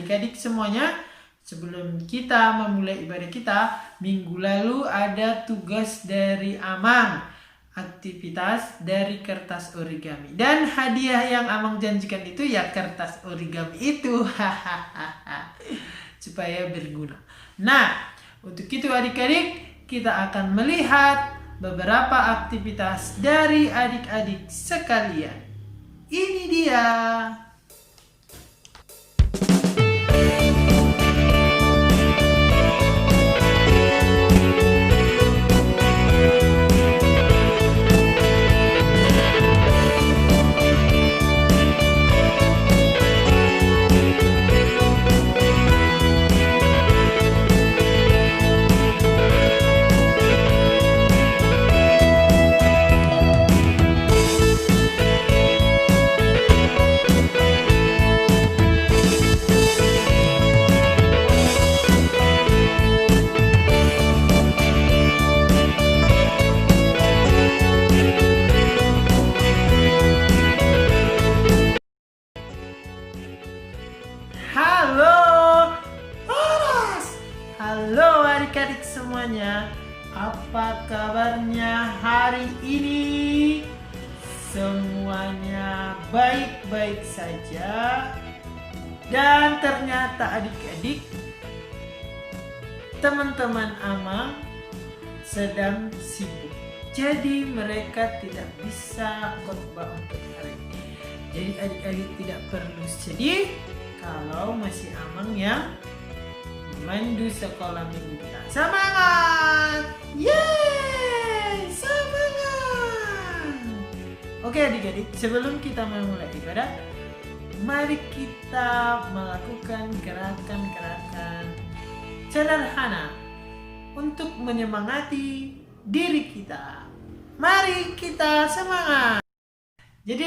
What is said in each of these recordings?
adik-adik semuanya, sebelum kita memulai ibadah kita, minggu lalu ada tugas dari Amang, aktivitas dari kertas origami. Dan hadiah yang Amang janjikan itu ya kertas origami itu. Supaya berguna. Nah, untuk itu adik-adik, kita akan melihat beberapa aktivitas dari adik-adik sekalian. Ini dia. Halo adik-adik semuanya, apa kabarnya hari ini? Semuanya baik-baik saja. Dan ternyata adik-adik, teman-teman Amang sedang sibuk. Jadi mereka tidak bisa khotbah untuk hari ini. Jadi adik-adik tidak perlu sedih kalau masih Amang yang memandu sekolah minggu kita. Semangat! Yeay! Semangat! Oke adik-adik, sebelum kita memulai ibadah, mari kita melakukan gerakan-gerakan sederhana untuk menyemangati diri kita. Mari kita semangat! Jadi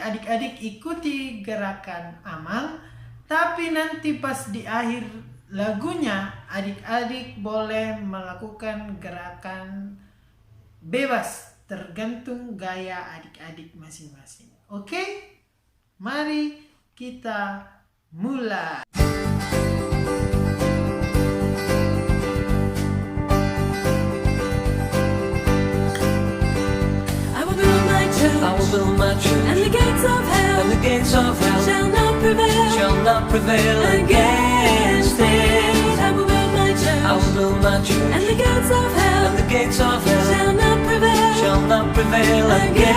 adik-adik ikuti gerakan Amang, tapi nanti pas di akhir lagunya adik-adik boleh melakukan gerakan bebas tergantung gaya adik-adik masing-masing. Oke? Mari kita mulai. I will build my church, and the gates of hell, shall not prevail against it. I will build my church, and the gates of hell, shall not prevail against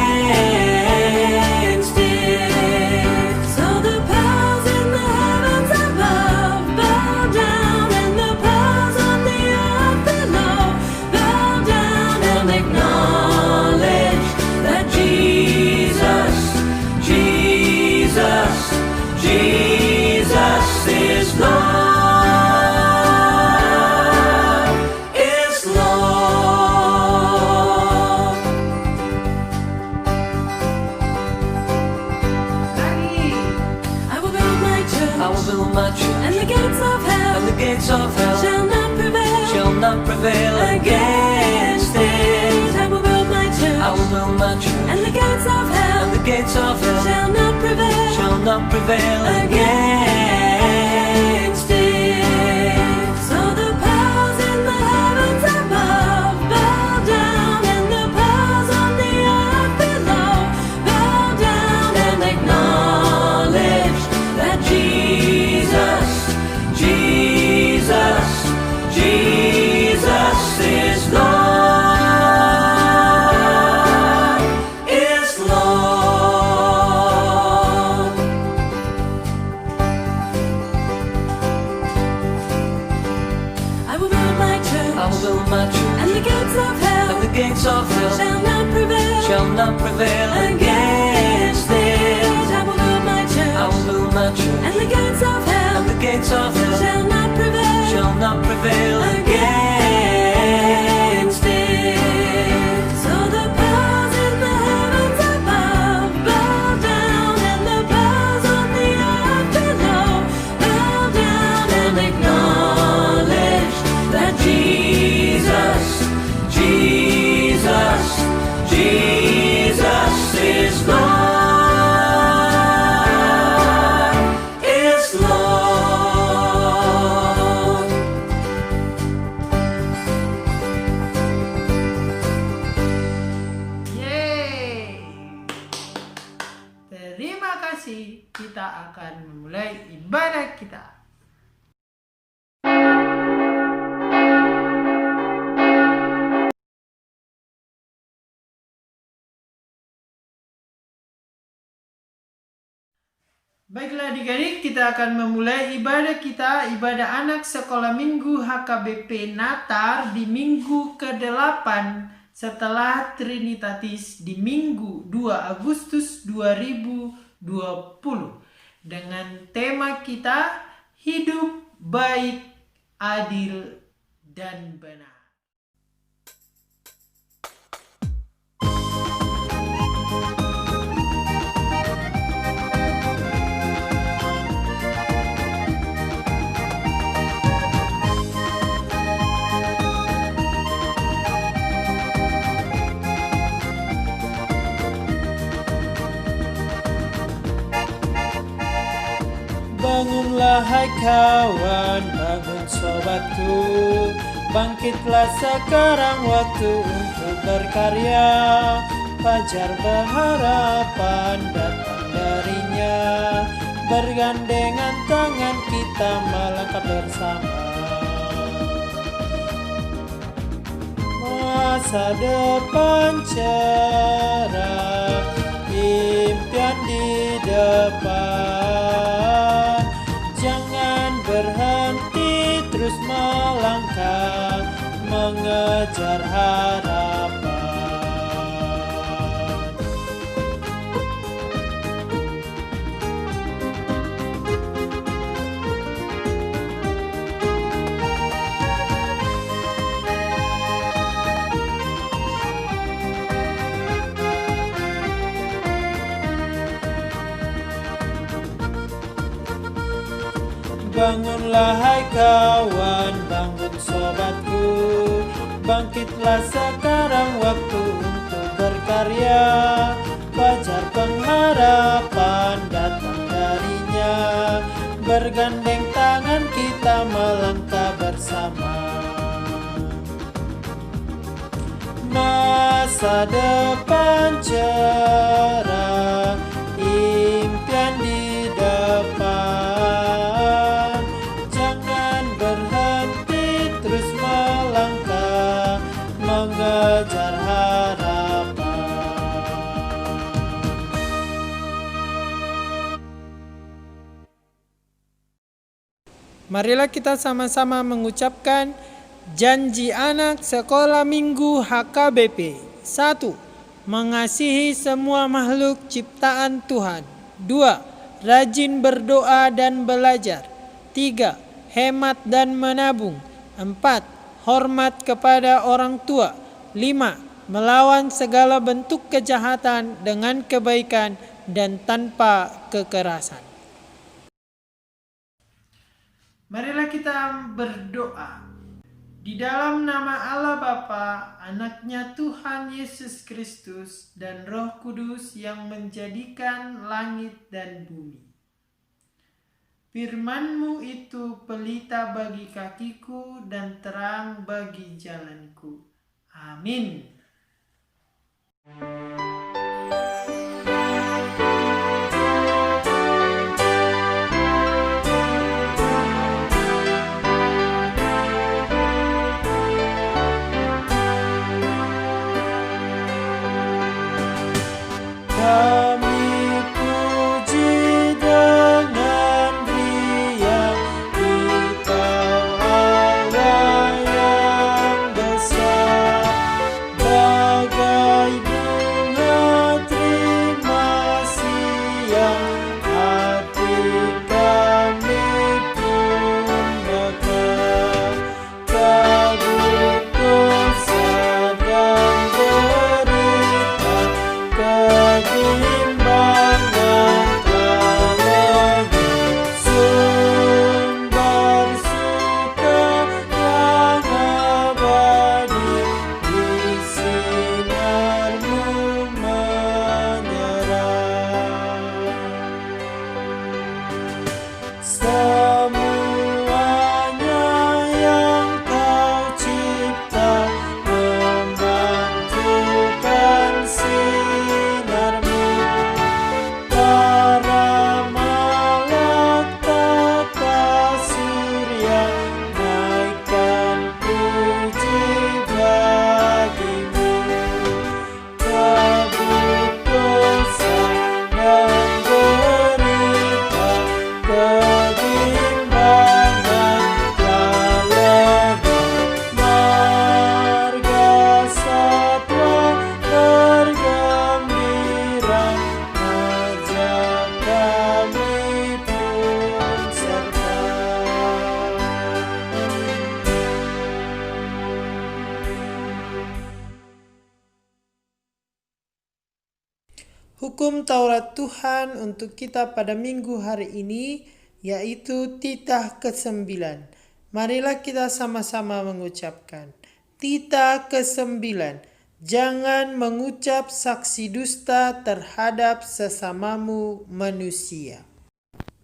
it. So the powers in the heavens above bow down, and the powers on the earth below bow down and acknowledge that Jesus is Lord, is Lord. I will build my church, and the gates of hell, shall not prevail against it. I will build my church, and the gates of hell, shall not prevail against it. So the powers in the heavens above bow down, and the powers on the earth below bow down and acknowledge that Jesus is Lord, is Lord. I will build my church, and the gates of hell, shall not prevail against it. I will build my church, and the gates of hell, shall not prevail against it. So the powers in the heavens above bow down, and the powers on the earth below bow down and acknowledge that Jesus is Lord, is Lord. kita akan memulai ibadah kita. Baiklah adik-adik, kita akan memulai ibadah kita, ibadah anak sekolah minggu HKBP Natar di minggu ke-8 setelah Trinitatis di minggu 2 Agustus 2020 dengan tema kita hidup baik, adil, dan benar. Bangunlah hai kawan, bangun sobatku, bangkitlah sekarang waktu untuk berkarya. Fajar berharapan datang darinya, bergandengan tangan kita melangkah bersama. Masa depan cerah, impian di depan. Jangan berhenti, terus melangkah, mengejar harapan. Bangunlah hai kawan, bangun sobatku, bangkitlah sekarang waktu untuk berkarya. Fajar pengharapan datang darinya, bergandeng tangan kita melangkah bersama. Masa depan cerah, impian di depan. Mengejar harapan. Marilah kita sama-sama mengucapkan janji anak sekolah minggu HKBP. 1. Mengasihi semua makhluk ciptaan Tuhan. 2. Rajin berdoa dan belajar. 3. Hemat dan menabung. 4. Hormat kepada orang tua. 5. Melawan segala bentuk kejahatan dengan kebaikan dan tanpa kekerasan. Marilah kita berdoa. Di dalam nama Allah Bapa, Anaknya Tuhan Yesus Kristus, dan Roh Kudus yang menjadikan langit dan bumi. Firman-Mu itu pelita bagi kakiku dan terang bagi jalanku. Amin. Bagai bunga Hukum Taurat Tuhan untuk kita pada minggu hari ini yaitu titah ke-9. Marilah kita sama-sama mengucapkan. Titah ke-9. Jangan mengucap saksi dusta terhadap sesamamu manusia.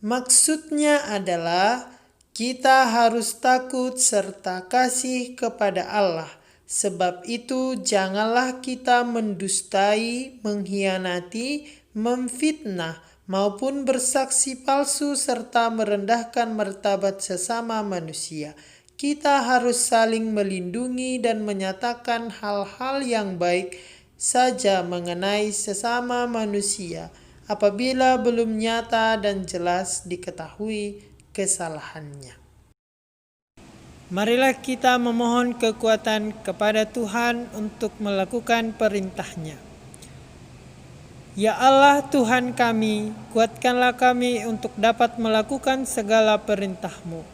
Maksudnya adalah kita harus takut serta kasih kepada Allah. Sebab itu janganlah kita mendustai, mengkhianati, memfitnah, maupun bersaksi palsu serta merendahkan martabat sesama manusia. Kita harus saling melindungi dan menyatakan hal-hal yang baik saja mengenai sesama manusia apabila belum nyata dan jelas diketahui kesalahannya. Marilah kita memohon kekuatan kepada Tuhan untuk melakukan perintah-Nya. Ya Allah Tuhan kami, kuatkanlah kami untuk dapat melakukan segala perintah-Mu.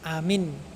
Amin.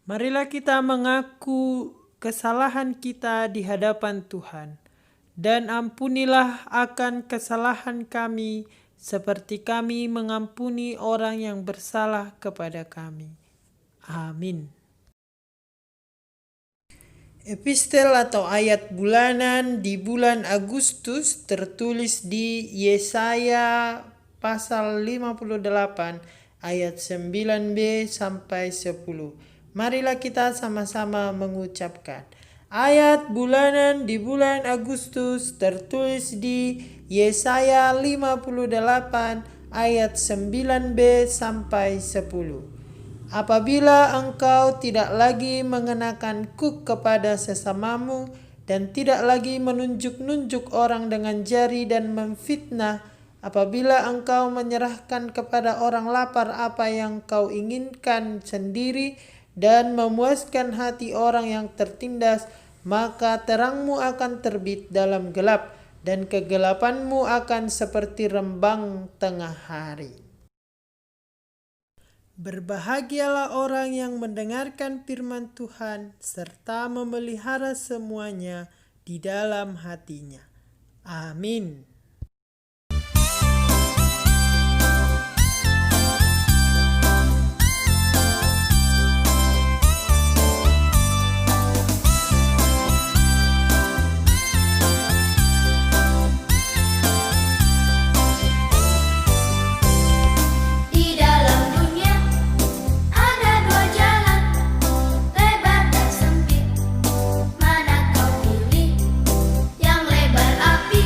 Marilah kita mengaku kesalahan kita di hadapan Tuhan, dan ampunilah akan kesalahan kami, seperti kami mengampuni orang yang bersalah kepada kami. Amin. Epistel atau ayat bulanan di bulan Agustus tertulis di Yesaya pasal 58 ayat 9b sampai 10. Marilah kita sama-sama mengucapkan. Ayat bulanan di bulan Agustus tertulis di Yesaya 58 ayat 9b sampai 10. Apabila engkau tidak lagi mengenakan kuk kepada sesamamu dan tidak lagi menunjuk-nunjuk orang dengan jari dan memfitnah, apabila engkau menyerahkan kepada orang lapar apa yang kau inginkan sendiri dan memuaskan hati orang yang tertindas, maka terangmu akan terbit dalam gelap dan kegelapanmu akan seperti rembang tengah hari. Berbahagialah orang yang mendengarkan firman Tuhan serta memelihara semuanya di dalam hatinya. Amin. Yang lebar api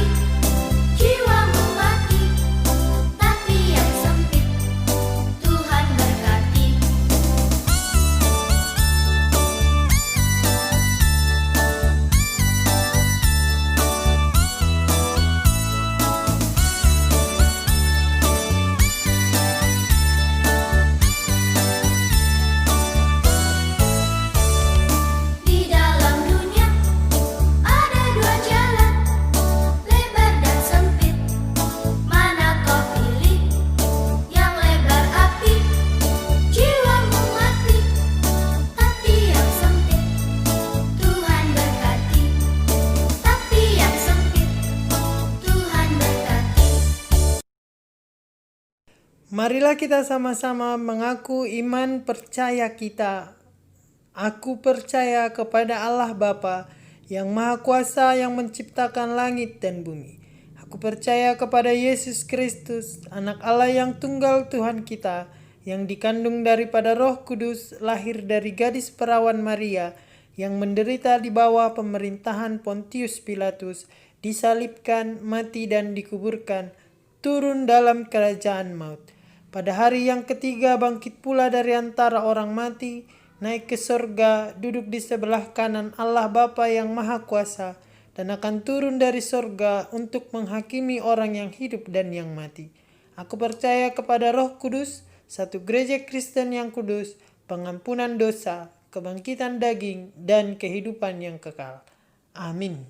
Marilah kita sama-sama mengaku iman percaya kita. Aku percaya kepada Allah Bapa yang Maha Kuasa yang menciptakan langit dan bumi. Aku percaya kepada Yesus Kristus, anak Allah yang tunggal Tuhan kita, yang dikandung daripada Roh Kudus, lahir dari gadis perawan Maria, yang menderita di bawah pemerintahan Pontius Pilatus, disalibkan, mati dan dikuburkan, turun dalam kerajaan maut. Pada hari yang ketiga bangkit pula dari antara orang mati, naik ke sorga, duduk di sebelah kanan Allah Bapa yang Maha Kuasa, dan akan turun dari sorga untuk menghakimi orang yang hidup dan yang mati. Aku percaya kepada Roh Kudus, satu gereja Kristen yang kudus, pengampunan dosa, kebangkitan daging, dan kehidupan yang kekal. Amin.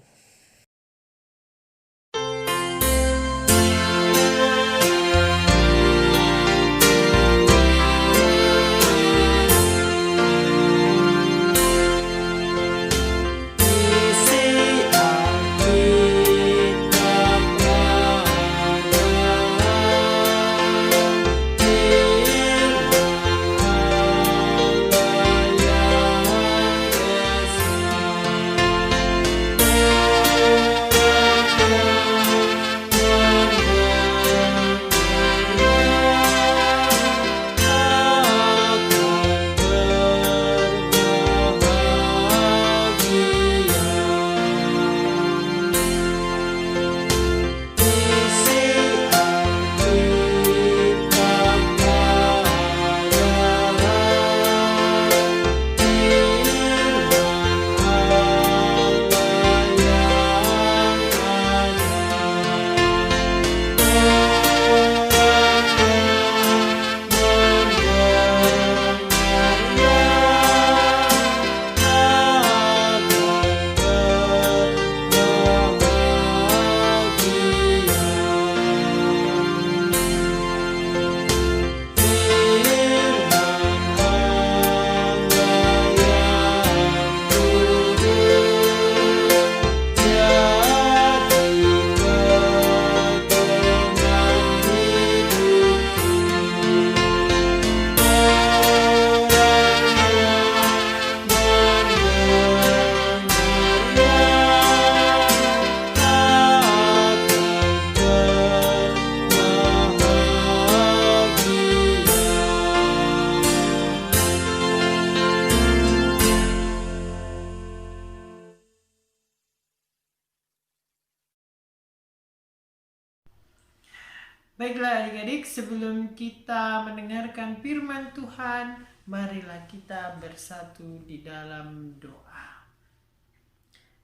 Baiklah adik-adik, sebelum kita mendengarkan firman Tuhan, marilah kita bersatu di dalam doa.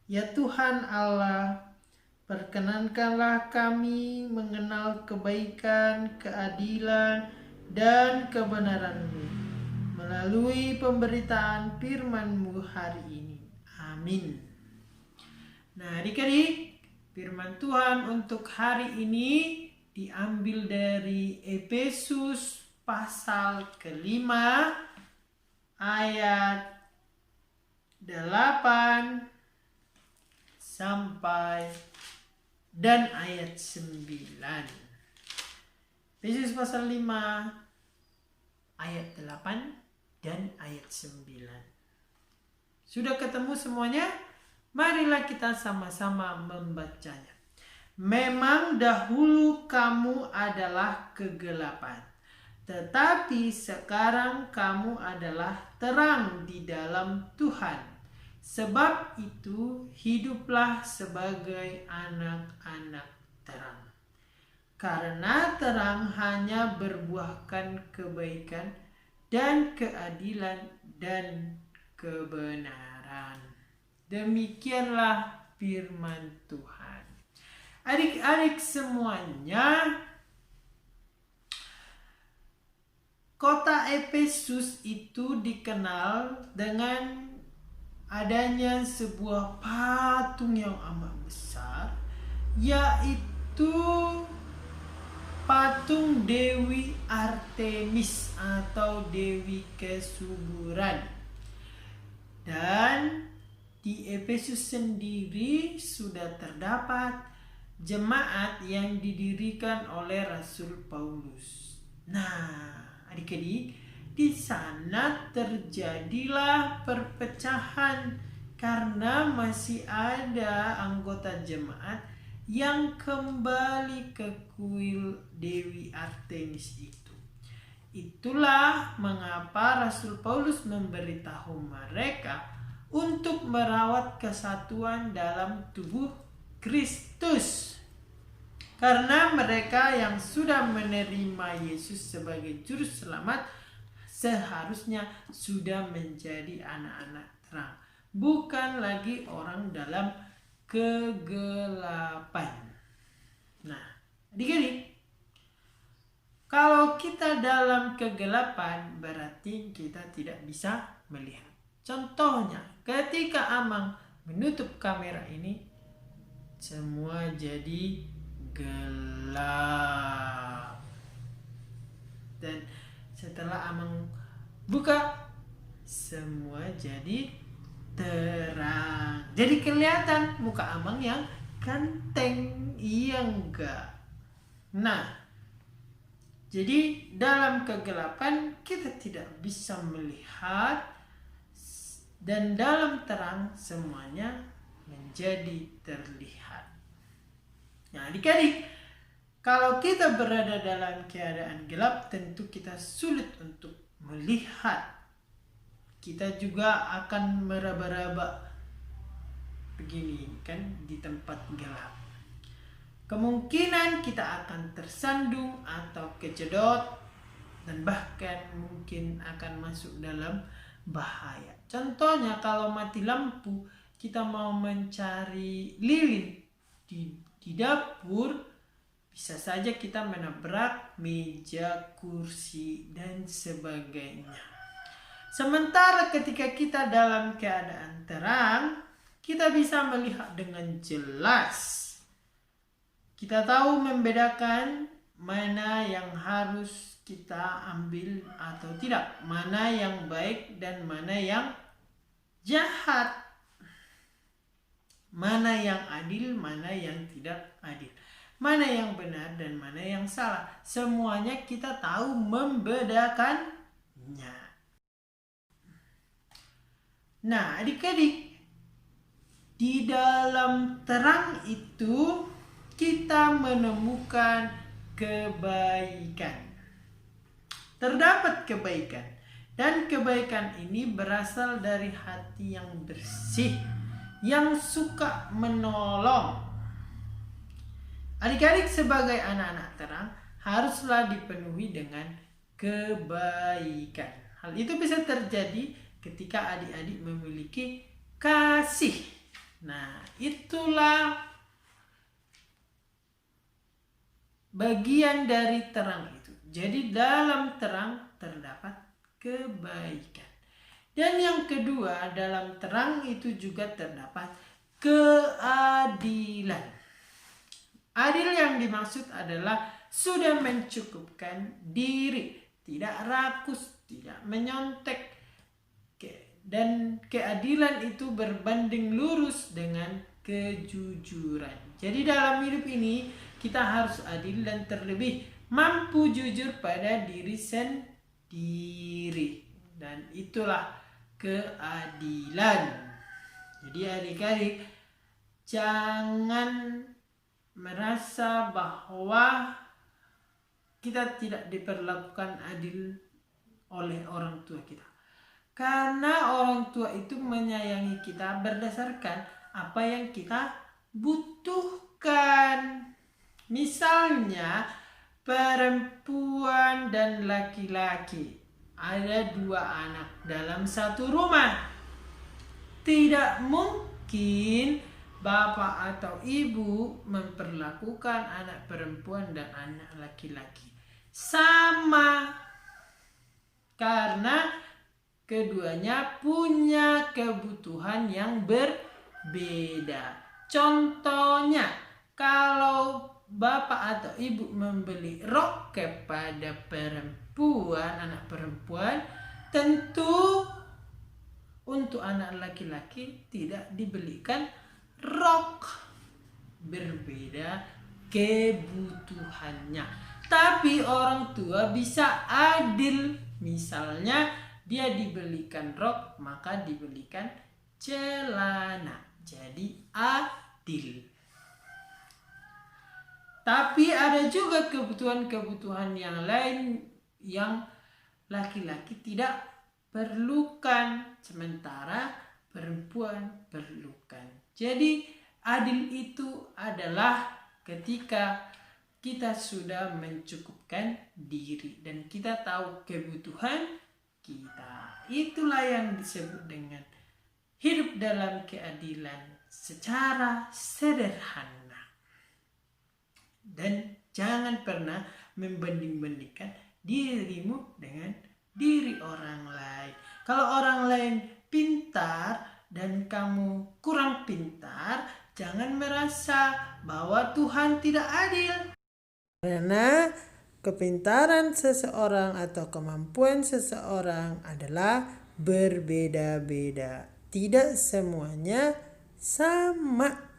Ya Tuhan Allah, perkenankanlah kami mengenal kebaikan, keadilan, dan kebenaran-Mu melalui pemberitaan firman-Mu hari ini. Amin. Nah adik-adik, firman Tuhan untuk hari ini diambil dari Efesus pasal kelima ayat 8 sampai dan ayat 9. Efesus pasal 5 ayat 8 dan ayat 9. Sudah ketemu semuanya? Marilah kita sama-sama membacanya. Memang dahulu kamu adalah kegelapan, tetapi sekarang kamu adalah terang di dalam Tuhan. Sebab itu hiduplah sebagai anak-anak terang. Karena terang hanya berbuahkan kebaikan dan keadilan dan kebenaran. Demikianlah firman Tuhan. Adik-adik semuanya, kota Efesus itu dikenal dengan adanya sebuah patung yang amat besar, yaitu patung Dewi Artemis atau Dewi Kesuburan. Dan di Efesus sendiri sudah terdapat jemaat yang didirikan oleh Rasul Paulus. Nah, adik-adik, di sana terjadilah perpecahan karena masih ada anggota jemaat yang kembali ke kuil Dewi Artemis itu. Itulah mengapa Rasul Paulus memberitahu mereka untuk merawat kesatuan dalam tubuh Kristus. Karena mereka yang sudah menerima Yesus sebagai juru selamat seharusnya sudah menjadi anak-anak terang, bukan lagi orang dalam kegelapan. Nah, adik-adik, kalau kita dalam kegelapan berarti kita tidak bisa melihat. Contohnya, ketika Amang menutup kamera ini, semua jadi gelap. Dan setelah Amang buka, semua jadi terang. Jadi kelihatan muka Amang yang ganteng, iya enggak? Nah, jadi dalam kegelapan kita tidak bisa melihat, dan dalam terang semuanya menjadi terlihat. Nah, adik-adik, kalau kita berada dalam keadaan gelap, tentu kita sulit untuk melihat. Kita juga akan meraba-raba begini kan di tempat gelap. Kemungkinan kita akan tersandung atau kejedot, dan bahkan mungkin akan masuk dalam bahaya. Contohnya kalau mati lampu, kita mau mencari lilin di dapur, bisa saja kita menabrak meja, kursi, dan sebagainya. Sementara ketika kita dalam keadaan terang, kita bisa melihat dengan jelas. Kita tahu membedakan mana yang harus kita ambil atau tidak, mana yang baik dan mana yang jahat, mana yang adil, mana yang tidak adil, mana yang benar dan mana yang salah. Semuanya kita tahu membedakannya. Nah, adik-adik, di dalam terang itu kita menemukan kebaikan. Terdapat kebaikan, dan kebaikan ini berasal dari hati yang bersih, yang suka menolong. Adik-adik sebagai anak-anak terang haruslah dipenuhi dengan kebaikan. Hal itu bisa terjadi ketika adik-adik memiliki kasih. Nah, itulah bagian dari terang itu. Jadi dalam terang terdapat kebaikan. Dan yang kedua, dalam terang itu juga terdapat keadilan. Adil yang dimaksud adalah sudah mencukupkan diri, tidak rakus, tidak menyontek. Dan keadilan itu berbanding lurus dengan kejujuran. Jadi dalam hidup ini kita harus adil dan terlebih mampu jujur pada diri sendiri. Dan itulah keadilan. Jadi adik-adik, jangan merasa bahwa kita tidak diperlakukan adil oleh orang tua kita. Karena orang tua itu menyayangi kita berdasarkan apa yang kita butuhkan. Misalnya perempuan dan laki-laki, ada 2 anak dalam satu rumah. Tidak mungkin bapak atau ibu memperlakukan anak perempuan dan anak laki-laki sama, karena keduanya punya kebutuhan yang berbeda. Contohnya, kalau bapak atau ibu membeli rok kepada anak perempuan, tentu untuk anak laki-laki tidak dibelikan rok. Berbeda kebutuhannya. Tapi orang tua bisa adil. Misalnya dia dibelikan rok, maka dibelikan celana. Jadi adil. Tapi ada juga kebutuhan-kebutuhan yang lain yang laki-laki tidak perlukan, sementara perempuan perlukan. Jadi adil itu adalah ketika kita sudah mencukupkan diri dan kita tahu kebutuhan kita. Itulah yang disebut dengan hidup dalam keadilan secara sederhana. Dan jangan pernah membanding-bandingkan dirimu dengan diri orang lain. Kalau orang lain pintar dan kamu kurang pintar, jangan merasa bahwa Tuhan tidak adil. Karena kepintaran seseorang atau kemampuan seseorang adalah berbeda-beda. Tidak semuanya sama.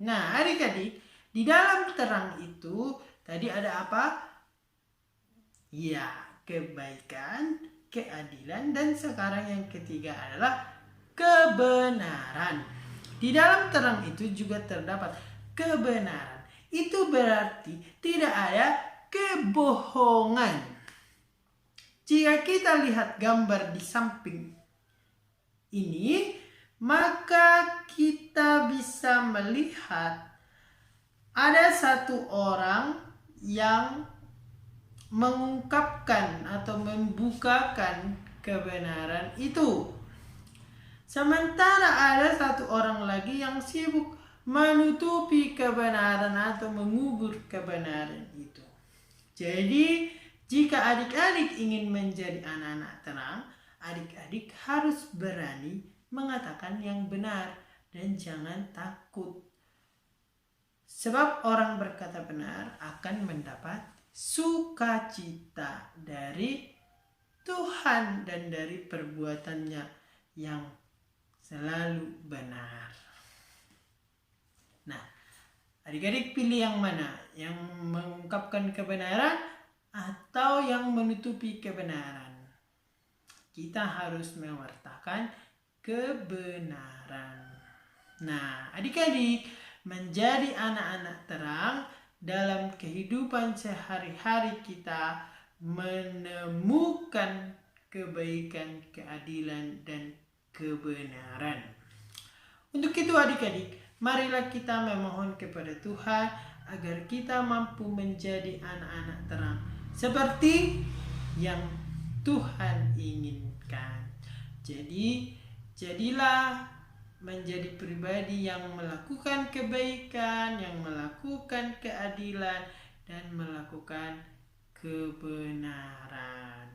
Nah, adik-adik, di dalam terang itu tadi ada apa? Ya, kebaikan, keadilan, dan sekarang yang ketiga adalah kebenaran. Di dalam terang itu juga terdapat kebenaran. Itu berarti tidak ada kebohongan. Jika kita lihat gambar di samping ini, maka kita bisa melihat ada satu orang yang mengungkapkan atau membukakan kebenaran itu. Sementara ada satu orang lagi yang sibuk menutupi kebenaran atau mengubur kebenaran itu. Jadi, jika adik-adik ingin menjadi anak-anak terang, adik-adik harus berani mengatakan yang benar dan jangan takut. Sebab orang berkata benar akan mendapat sukacita dari Tuhan dan dari perbuatannya yang selalu benar. Nah, adik-adik pilih yang mana? Yang mengungkapkan kebenaran atau yang menutupi kebenaran? Kita harus mewartakan kebenaran. Nah, adik-adik, menjadi anak-anak terang dalam kehidupan sehari-hari kita menemukan kebaikan, keadilan, dan kebenaran. Untuk itu adik-adik, marilah kita memohon kepada Tuhan agar kita mampu menjadi anak-anak terang seperti yang Tuhan inginkan. Jadi, jadilah menjadi pribadi yang melakukan kebaikan, yang melakukan keadilan, dan melakukan kebenaran.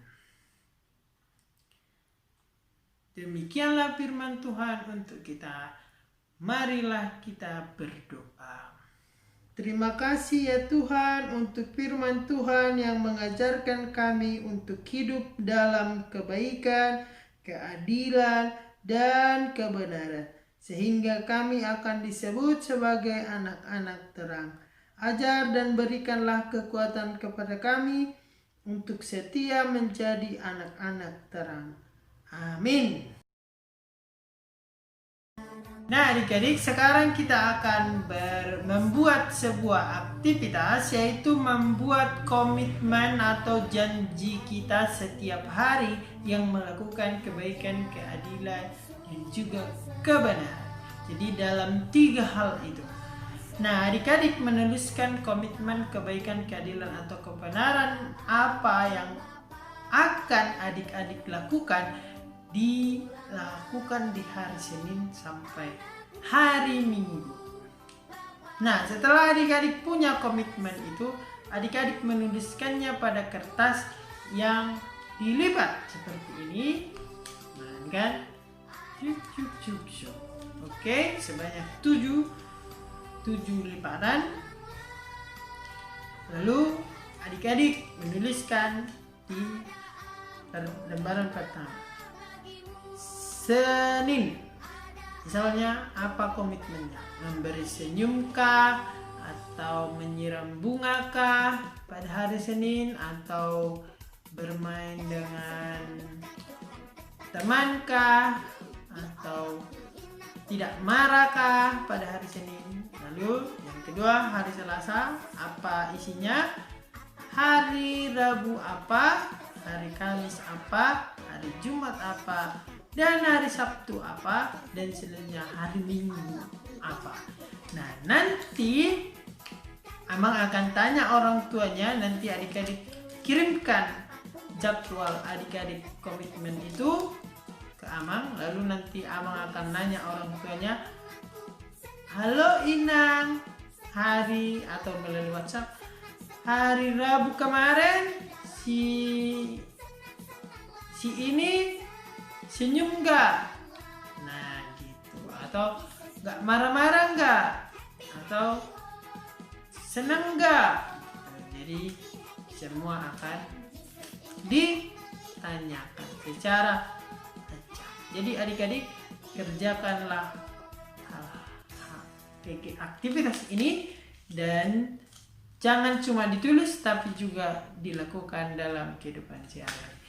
Demikianlah firman Tuhan untuk kita. Marilah kita berdoa. Terima kasih ya Tuhan untuk firman Tuhan yang mengajarkan kami untuk hidup dalam kebaikan, keadilan, dan kebenaran, sehingga kami akan disebut sebagai anak-anak terang. Ajar dan berikanlah kekuatan kepada kami untuk setia menjadi anak-anak terang. Amin. Nah adik-adik, sekarang kita akan membuat sebuah aktivitas, yaitu membuat komitmen atau janji kita setiap hari yang melakukan kebaikan, keadilan, dan juga kebenaran. Jadi dalam 3 hal itu. Nah adik-adik menuliskan komitmen kebaikan, keadilan, atau kebenaran apa yang akan adik-adik lakukan dilakukan di hari Senin sampai hari Minggu. Nah, setelah adik-adik punya komitmen itu, adik-adik menuliskannya pada kertas yang dilipat seperti ini. Nah, kan? Oke, sebanyak 7 lipatan. Lalu adik-adik menuliskan di lembaran pertama. Senin, misalnya apa komitmennya? Memberi senyum kah? atau menyiram bunga kah pada hari Senin, atau bermain dengan teman kah, atau tidak marah kah pada hari Senin. Lalu yang kedua, hari Selasa apa isinya, hari Rabu apa, hari Kamis apa, hari Jumat apa, dan hari Sabtu apa, dan selanjutnya hari Minggu apa. Nah, nanti Amang akan tanya orang tuanya, nanti adik-adik kirimkan jadwal adik-adik komitmen itu ke Amang, lalu nanti Amang akan nanya orang tuanya, halo Inang, hari, atau melalui WhatsApp, hari Rabu kemarin si ini senyum nggak? Nah gitu. Atau nggak marah-marah nggak? Atau senang nggak? Jadi semua akan ditanyakan secara acak. Jadi adik-adik kerjakanlah aktivitas ini, dan jangan cuma ditulis tapi juga dilakukan dalam kehidupan sehari-hari.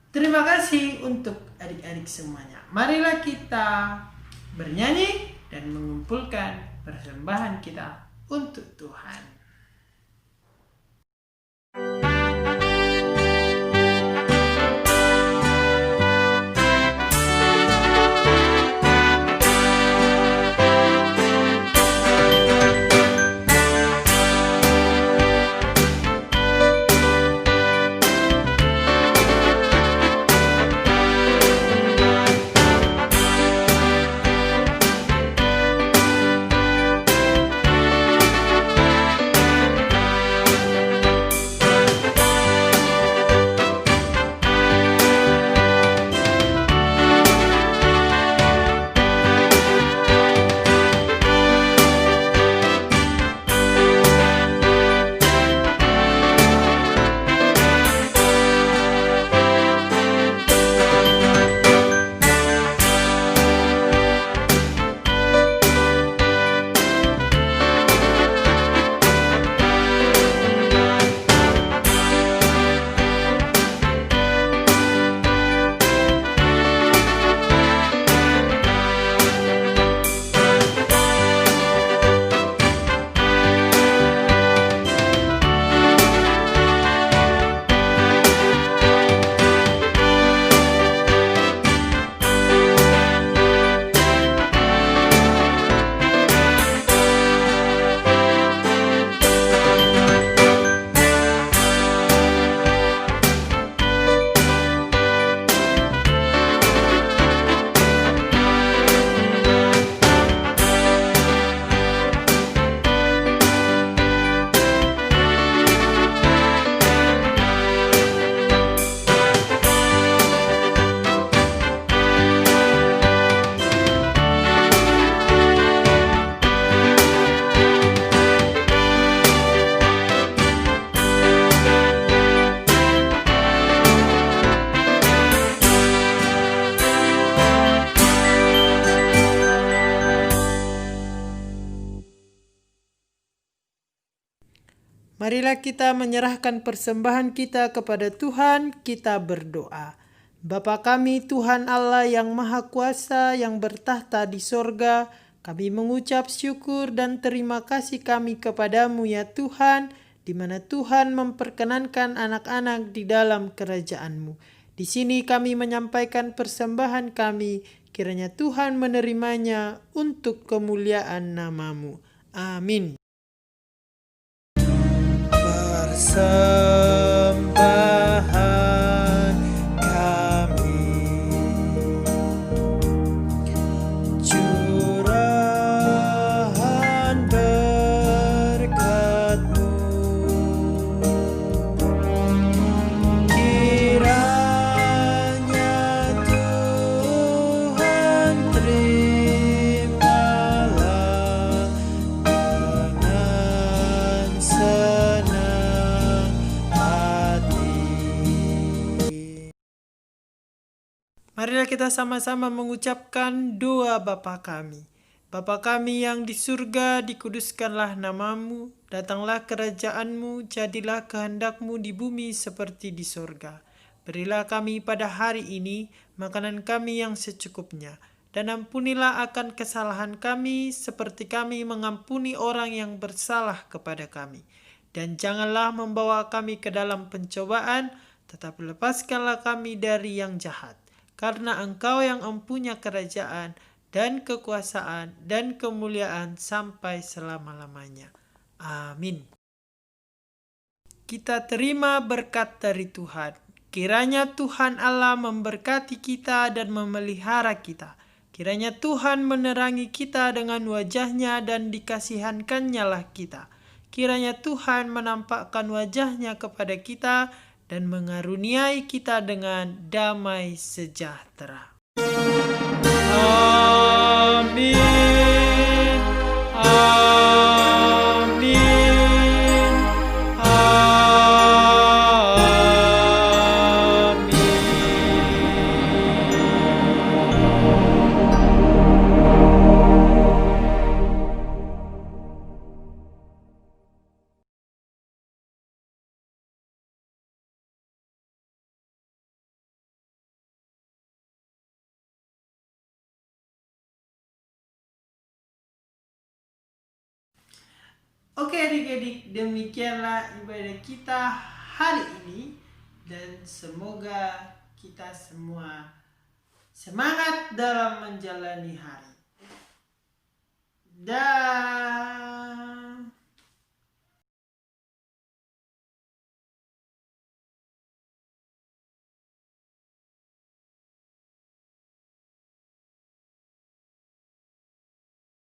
Terima kasih untuk adik-adik semuanya. Marilah kita bernyanyi dan mengumpulkan persembahan kita untuk Tuhan. Marilah kita menyerahkan persembahan kita kepada Tuhan, kita berdoa. Bapa kami Tuhan Allah yang Maha Kuasa yang bertahta di sorga, kami mengucap syukur dan terima kasih kami kepadamu ya Tuhan, di mana Tuhan memperkenankan anak-anak di dalam kerajaan-Mu. Di sini kami menyampaikan persembahan kami, kiranya Tuhan menerimanya untuk kemuliaan nama-Mu. Amin. Persembahan kami, curahan berkat-Mu, kiranya Tuhan terimalah dengan senang hati. Marilah kita sama-sama mengucapkan doa Bapa kami. Bapa kami yang di surga, dikuduskanlah namamu, datanglah kerajaanmu, jadilah kehendakmu di bumi seperti di surga. Berilah kami pada hari ini makanan kami yang secukupnya, dan ampunilah akan kesalahan kami seperti kami mengampuni orang yang bersalah kepada kami. Dan janganlah membawa kami ke dalam pencobaan, tetapi lepaskanlah kami dari yang jahat. Karena Engkau yang mempunyai kerajaan dan kekuasaan dan kemuliaan sampai selama-lamanya. Amin. Kita terima berkat dari Tuhan. Kiranya Tuhan Allah memberkati kita dan memelihara kita. Kiranya Tuhan menerangi kita dengan wajah-Nya dan dikasihankan-Nya lah kita. Kiranya Tuhan menampakkan wajah-Nya kepada kita dan mengaruniai kita dengan damai sejahtera. Amin. Amin. Amin. Oke adik-adik, demikianlah ibadah kita hari ini. Dan semoga kita semua semangat dalam menjalani hari.